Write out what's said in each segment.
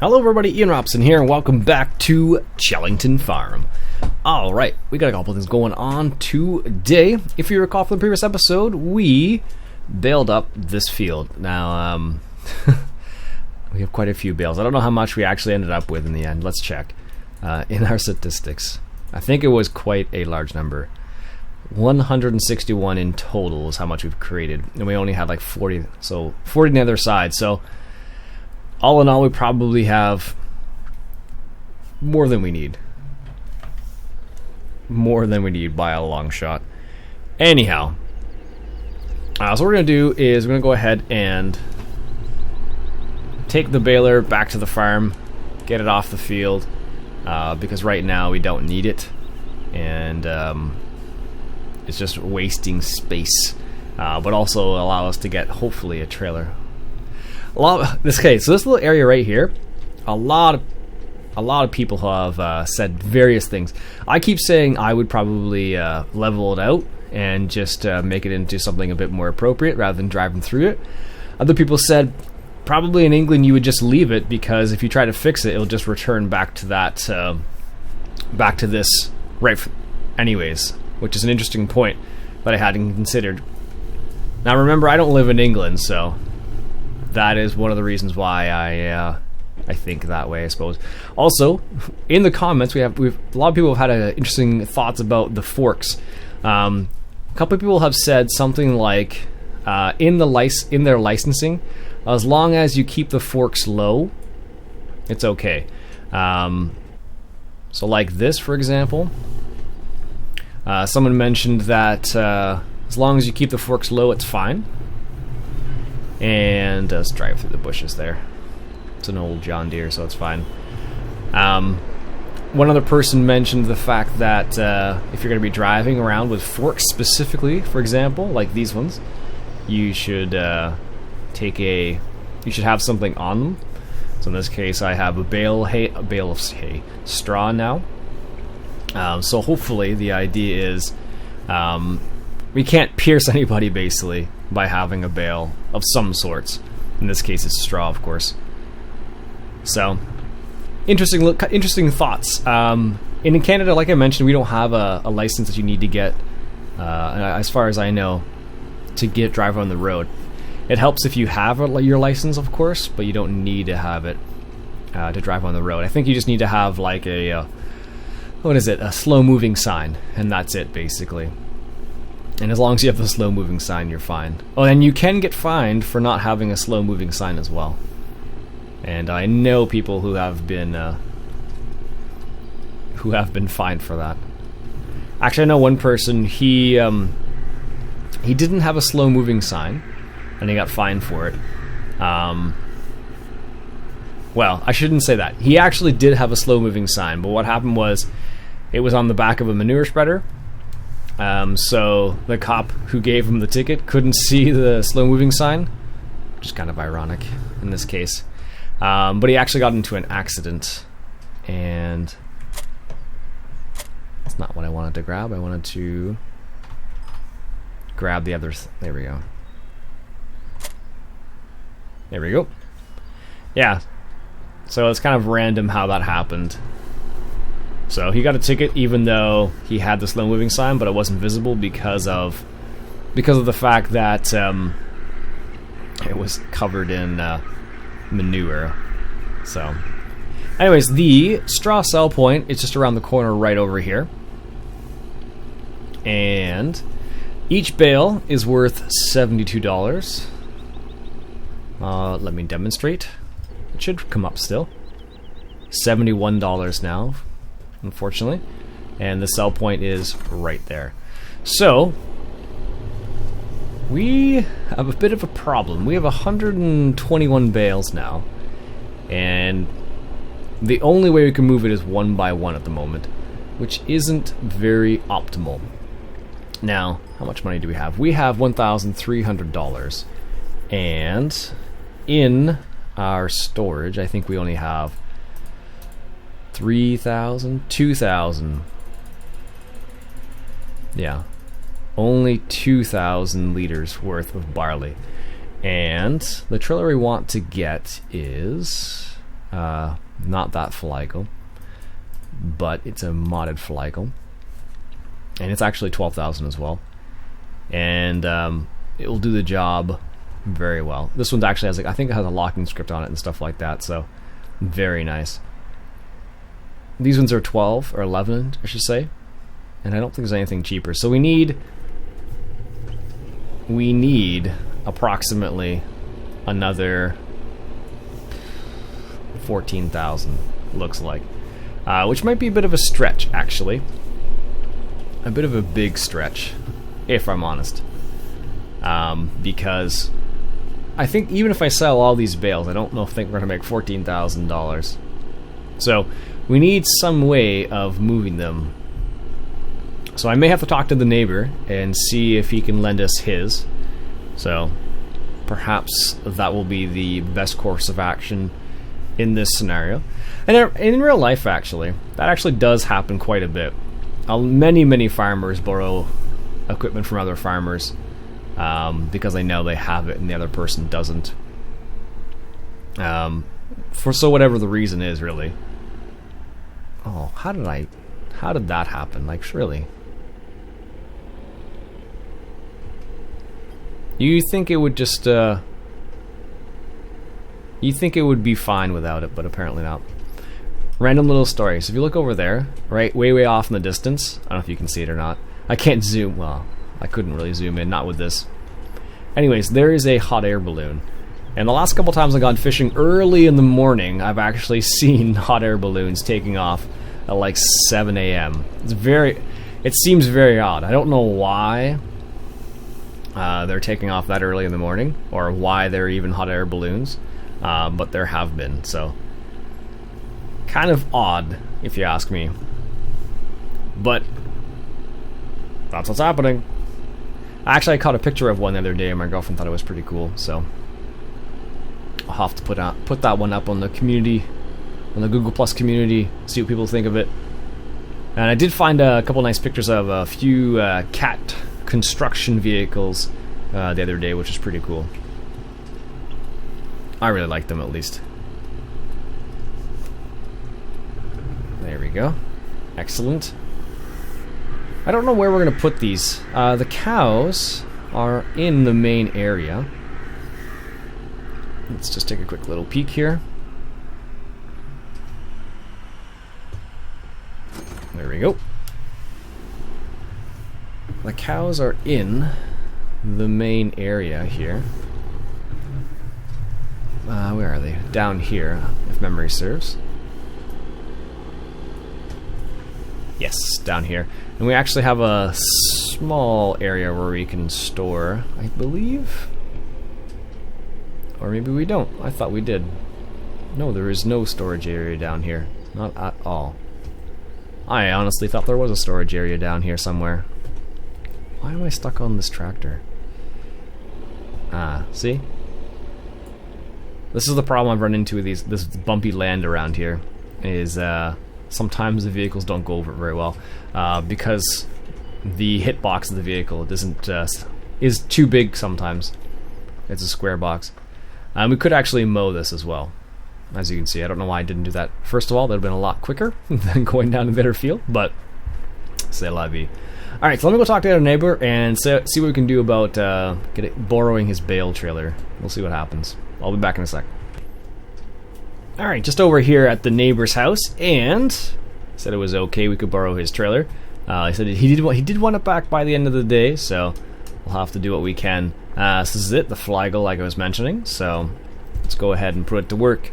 Hello everybody, Iain Robson here, and welcome back to Chellington Farm. Alright, we got a couple things going on today. If you recall from the previous episode, we baled up this field. Now, we have quite a few bales. I don't know how much we actually ended up with in the end. Let's check in our statistics. I think it was quite a large number. 161 in total is how much we've created, and we only had like 40, so 40 on the other side. So all in all, we probably have more than we need. More than we need by a long shot. Anyhow, so what we're going to do is we're going to go ahead and take the baler back to the farm, get it off the field, because right now we don't need it, and it's just wasting space, but also allow us to get, hopefully, a trailer. So this little area right here, a lot of people have said various things. I keep saying I would probably level it out and just make it into something a bit more appropriate rather than driving through it. Other people said probably in England you would just leave it, because if you try to fix it, it'll just return back to that, back to this anyways, which is an interesting point that I hadn't considered. Now remember, I don't live in England, so that is one of the reasons why I think that way, I suppose. Also, in the comments, a lot of people have had interesting thoughts about the forks. A couple of people have said something like, in their licensing, as long as you keep the forks low, it's okay. So like this, for example, someone mentioned that as long as you keep the forks low, it's fine. And let's drive through the bushes there. It's an old John Deere, so it's fine. One other person mentioned the fact that if you're going to be driving around with forks specifically, for example, like these ones, you should have something on them. So in this case, I have a bale of hay, straw now. So hopefully the idea is we can't pierce anybody basically by having a bale of some sorts. In this case, it's straw, of course. So, interesting thoughts. In Canada, like I mentioned, we don't have a license that you need to get, as far as I know, to drive on the road. It helps if you have your license, of course, but you don't need to have it to drive on the road. I think you just need to have like a slow-moving sign, and that's it, basically. And as long as you have the slow-moving sign, you're fine. Oh, and you can get fined for not having a slow-moving sign as well. And I know people who have been fined for that. Actually, I know one person. He didn't have a slow-moving sign, and he got fined for it. Well, I shouldn't say that. He actually did have a slow-moving sign, but what happened was it was on the back of a manure spreader. So the cop who gave him the ticket couldn't see the slow-moving sign, which is kind of ironic in this case. But he actually got into an accident, and that's not what I wanted to grab. I wanted to grab the other. There we go. There we go. Yeah. So it's kind of random how that happened. So he got a ticket even though he had the slow-moving sign, but it wasn't visible because of the fact that it was covered in manure. So, anyways, the straw sell point is just around the corner right over here, and each bale is worth $72. Let me demonstrate. It should come up still. $71 now, unfortunately, and the sell point is right there. So we have a bit of a problem. We have 121 bales now, and the only way we can move it is one by one at the moment, which isn't very optimal. Now, how much money do we have? We have $1,300, and in our storage, I think we only have 3,000, 2,000. Yeah, only 2,000 liters worth of barley. And the trailer we want to get is not that Fliegel, but it's a modded Fliegel, and it's actually 12,000 as well, and it will do the job very well. This one actually has, like, I think it has a locking script on it and stuff like that, so very nice. These ones are 12 or 11, I should say, and I don't think there's anything cheaper. So we need approximately another 14,000, looks like, which might be a bit of a stretch, actually. A bit of a big stretch, if I'm honest, because I think even if I sell all these bales, I don't think we're gonna make $14,000. So we need some way of moving them. So I may have to talk to the neighbor and see if he can lend us his. So perhaps that will be the best course of action in this scenario. And in real life, actually, that actually does happen quite a bit. Many farmers borrow equipment from other farmers because they know they have it and the other person doesn't. So whatever the reason is, really. Oh, how did that happen? Like, really? You think it would just, you think it would be fine without it, but apparently not. Random little story. So if you look over there, right, way off in the distance, I don't know if you can see it or not. I can't zoom, well, I couldn't really zoom in, not with this. Anyways, there is a hot air balloon. And the last couple times I've gone fishing early in the morning, I've actually seen hot air balloons taking off at like 7 a.m. It seems very odd. I don't know why they're taking off that early in the morning, or why they're even hot air balloons, but there have been, so kind of odd, if you ask me. But that's what's happening. Actually, I caught a picture of one the other day, and my girlfriend thought it was pretty cool, so I'll have to put that one up on the community, on the Google Plus community, see what people think of it. And I did find a couple nice pictures of a few cat construction vehicles the other day, which is pretty cool. I really like them, at least. There we go. Excellent. I don't know where we're going to put these. The cows are in the main area. Let's just take a quick little peek here. There we go. The cows are in the main area here. Where are they? Down here, if memory serves. Yes, down here. And we actually have a small area where we can store, I believe. Or maybe we don't. I thought we did. No, there is no storage area down here. Not at all. I honestly thought there was a storage area down here somewhere. Why am I stuck on this tractor? See? This is the problem I've run into with this bumpy land around here, is sometimes the vehicles don't go over it very well, because the hitbox of the vehicle is too big sometimes. It's a square box. We could actually mow this as well, as you can see. I don't know why I didn't do that. First of all, that would have been a lot quicker than going down a better field, but c'est la vie. Alright, so let me go talk to our neighbor and see what we can do about borrowing his bale trailer. We'll see what happens. I'll be back in a sec. Alright, just over here at the neighbor's house, and said it was okay, we could borrow his trailer. He said he did want it back by the end of the day, so we'll have to do what we can. So this is it, the Fliegel, like I was mentioning, so let's go ahead and put it to work.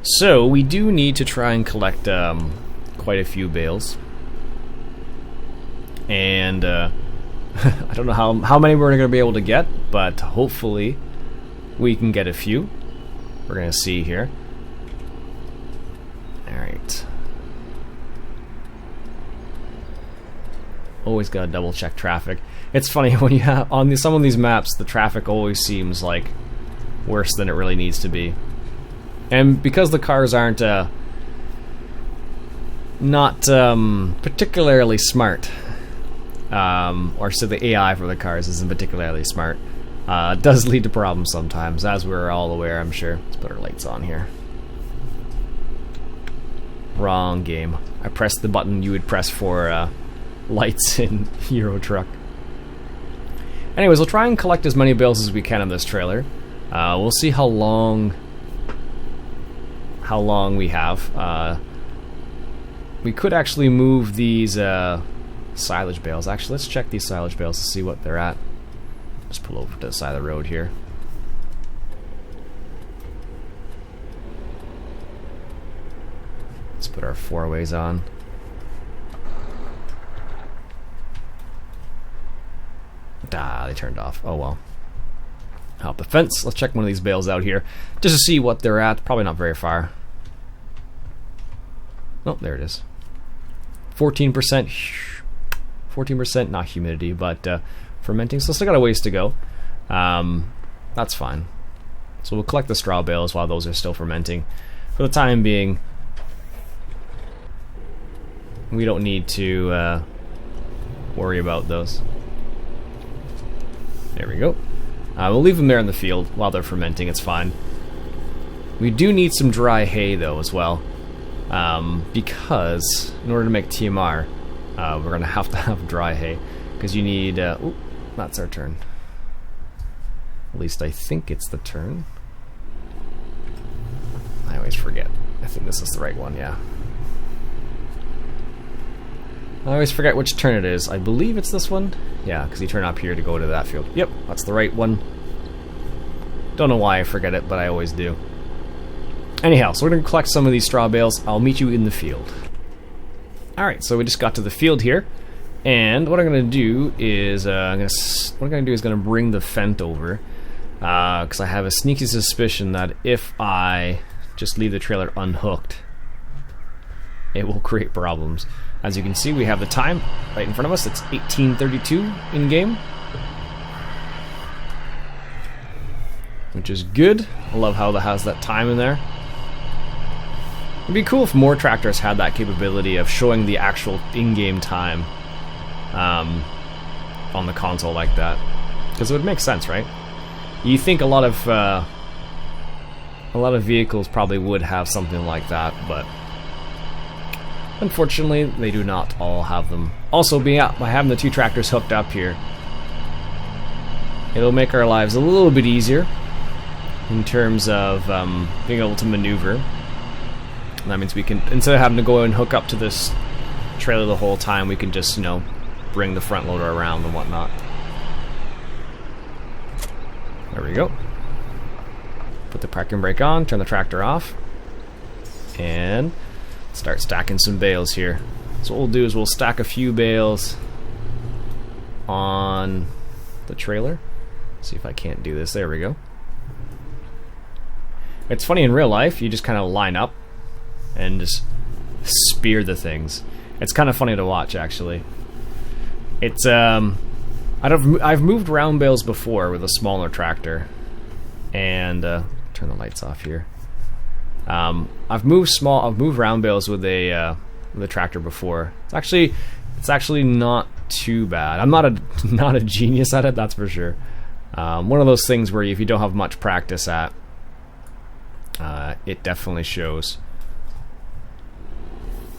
So we do need to try and collect quite a few bales. And I don't know how many we're going to be able to get, but hopefully we can get a few. We're going to see here. Alright. Always got to double check traffic. It's funny, when you have on some of these maps, the traffic always seems like worse than it really needs to be. And because the cars aren't not particularly smart, or so the AI for the cars isn't particularly smart, it does lead to problems sometimes, as we're all aware, I'm sure. Let's put our lights on here. Wrong game. I pressed the button you would press for lights in Euro Truck. Anyways, we'll try and collect as many bales as we can on this trailer. We'll see how long we have. We could actually move these silage bales. Actually, let's check these silage bales to see what they're at. Just pull over to the side of the road here. Let's put our four-ways on. Ah, they turned off. Oh well. Hop the fence. Let's check one of these bales out here just to see what they're at. Probably not very far. Oh, there it is. 14%. 14%, not humidity, but fermenting. So still got a ways to go. That's fine. So we'll collect the straw bales while those are still fermenting. For the time being, we don't need to worry about those. There we go. We'll leave them there in the field while they're fermenting. It's fine. We do need some dry hay though as well, because in order to make TMR, we're gonna have to have dry hay. Because you need. Ooh, that's our turn. At least I think it's the turn. I always forget. I think this is the right one. Yeah. I always forget which turn it is. I believe it's this one. Yeah, because you turn up here to go to that field. Yep, that's the right one. Don't know why I forget it, but I always do. Anyhow, so we're going to collect some of these straw bales. I'll meet you in the field. Alright, so we just got to the field here. And what I'm going to do is, bring the Fent over. Because I have a sneaky suspicion that if I just leave the trailer unhooked, it will create problems. As you can see, we have the time right in front of us. It's 18:32 in game, which is good. I love how that has that time in there. It'd be cool if more tractors had that capability of showing the actual in-game time on the console like that, because it would make sense, right? You think a lot of vehicles probably would have something like that, but unfortunately, they do not all have them. Also, by having the two tractors hooked up here, it'll make our lives a little bit easier in terms of being able to maneuver. That means we can, instead of having to go and hook up to this trailer the whole time, we can just, bring the front loader around and whatnot. There we go. Put the parking brake on, turn the tractor off, and start stacking some bales here. So what we'll do is we'll stack a few bales on the trailer. See if I can't do this. There we go. It's funny, in real life, you just kind of line up and just spear the things. It's kind of funny to watch, actually. It's I've moved round bales before with a smaller tractor, and turn the lights off here. I've moved round bales with a tractor before. It's actually not too bad. I'm not a genius at it, that's for sure. One of those things where if you don't have much practice at, it definitely shows.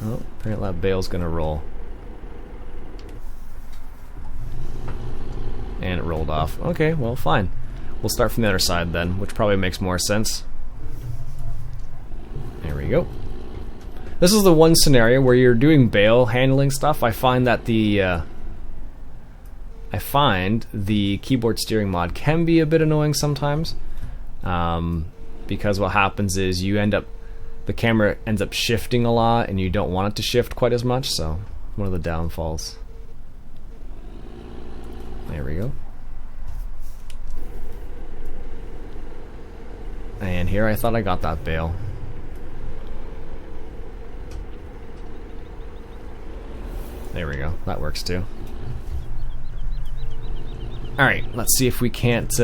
Oh, apparently that bale's gonna roll. And it rolled off. Okay, well, fine. We'll start from the other side then, which probably makes more sense. There we go. This is the one scenario where you're doing bale handling stuff. I find that the keyboard steering mod can be a bit annoying sometimes, because what happens is the camera ends up shifting a lot, and you don't want it to shift quite as much. So one of the downfalls. There we go. And here I thought I got that bale. There we go. That works too. Alright, let's see if we can't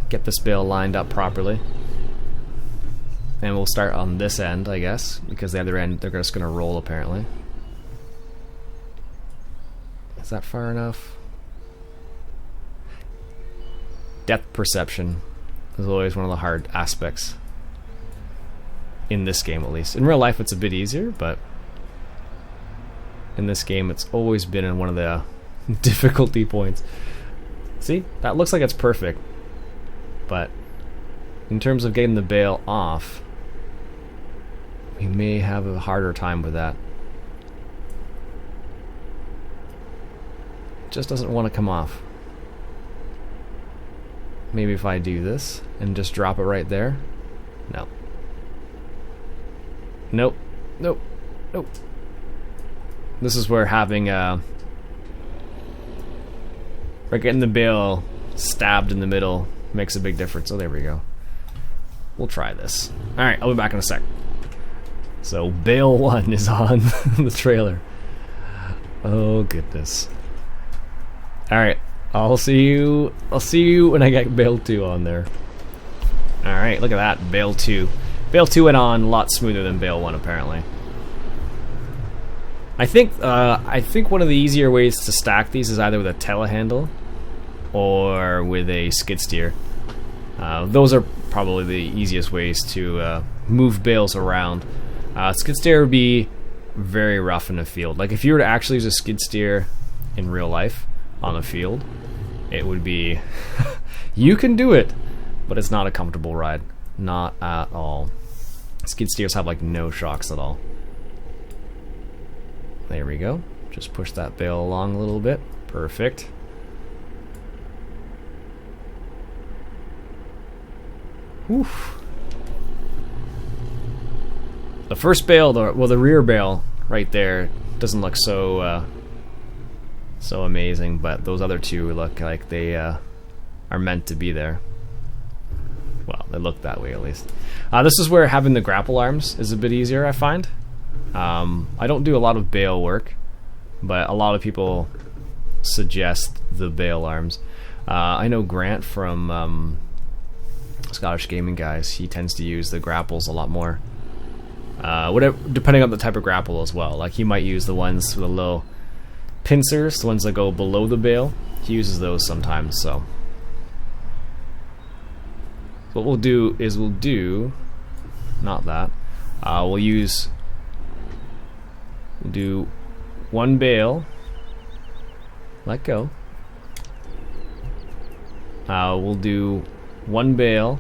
get this bale lined up properly. And we'll start on this end, I guess, because the other end, they're just going to roll, apparently. Is that far enough? Depth perception is always one of the hard aspects. In this game, at least. In real life, it's a bit easier, but in this game. It's always been in one of the difficulty points. See, that looks like it's perfect, but in terms of getting the bale off, we may have a harder time with that. It just doesn't want to come off. Maybe if I do this and just drop it right there. No. Nope. Nope. Nope. This is where having getting the bale stabbed in the middle makes a big difference. Oh, there we go. We'll try this. Alright, I'll be back in a sec. So, Bale 1 is on the trailer. Oh, goodness. Alright, I'll see you when I get Bale 2 on there. Alright, look at that, Bale 2. Bale 2 went on a lot smoother than Bale 1, apparently. I think one of the easier ways to stack these is either with a telehandle or with a skid steer. Those are probably the easiest ways to move bales around. Skid steer would be very rough in a field. Like if you were to actually use a skid steer in real life on a field, it would be you can do it, but it's not a comfortable ride. Not at all. Skid steers have like no shocks at all. There we go. Just push that bale along a little bit. Perfect. Whew. The first bale, the rear bale right there doesn't look so amazing, but those other two look like they are meant to be there. Well, they look that way at least. This is where having the grapple arms is a bit easier, I find. I don't do a lot of bale work, but a lot of people suggest the bale arms. I know Grant from Scottish Gaming Guys, he tends to use the grapples a lot more. Whatever, depending on the type of grapple as well. Like he might use the ones with the little pincers, the ones that go below the bale. He uses those sometimes. So what we'll do is not that. We'll do one bale. Let go. We'll do one bale,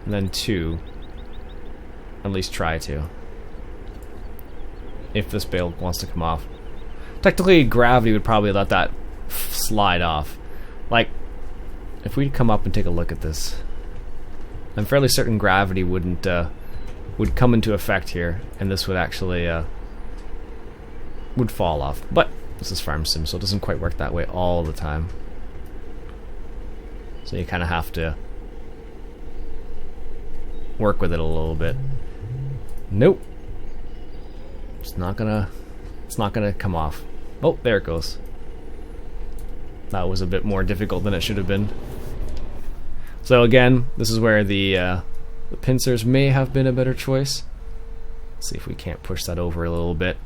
and then two. At least try to. If this bale wants to come off. Technically, gravity would probably let that slide off. Like, if we come up and take a look at this, I'm fairly certain gravity would come into effect here, and this would actually would fall off. But this is Farm Sim, so it doesn't quite work that way all the time. So you kind of have to work with it a little bit. Nope. It's not gonna come off. Oh, there it goes. That was a bit more difficult than it should have been. So again, this is where the pincers may have been a better choice. Let's see if we can't push that over a little bit.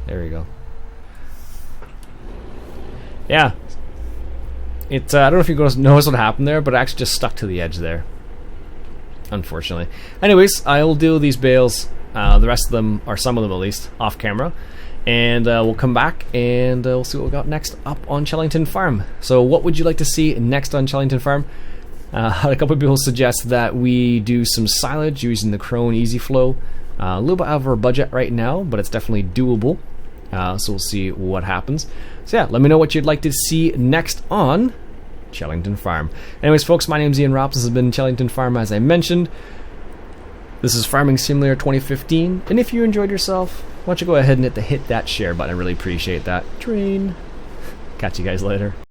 There we go. Yeah. I don't know if you guys noticed what happened there, but it actually just stuck to the edge there. Unfortunately. Anyways, I'll do these bales, the rest of them, or some of them at least, off camera. And we'll come back and we'll see what we got next up on Chellington Farm. So what would you like to see next on Chellington Farm? A couple of people suggest that we do some silage using the Crone Easy Flow. A little bit out of our budget right now, but it's definitely doable. So we'll see what happens. So yeah, let me know what you'd like to see next on Chellington Farm. Anyways, folks, my name's Iain Robson. This has been Chellington Farm, as I mentioned. This is Farming Simulator 2015, and if you enjoyed yourself, why don't you go ahead and hit that share button. I really appreciate that. Train. Catch you guys later.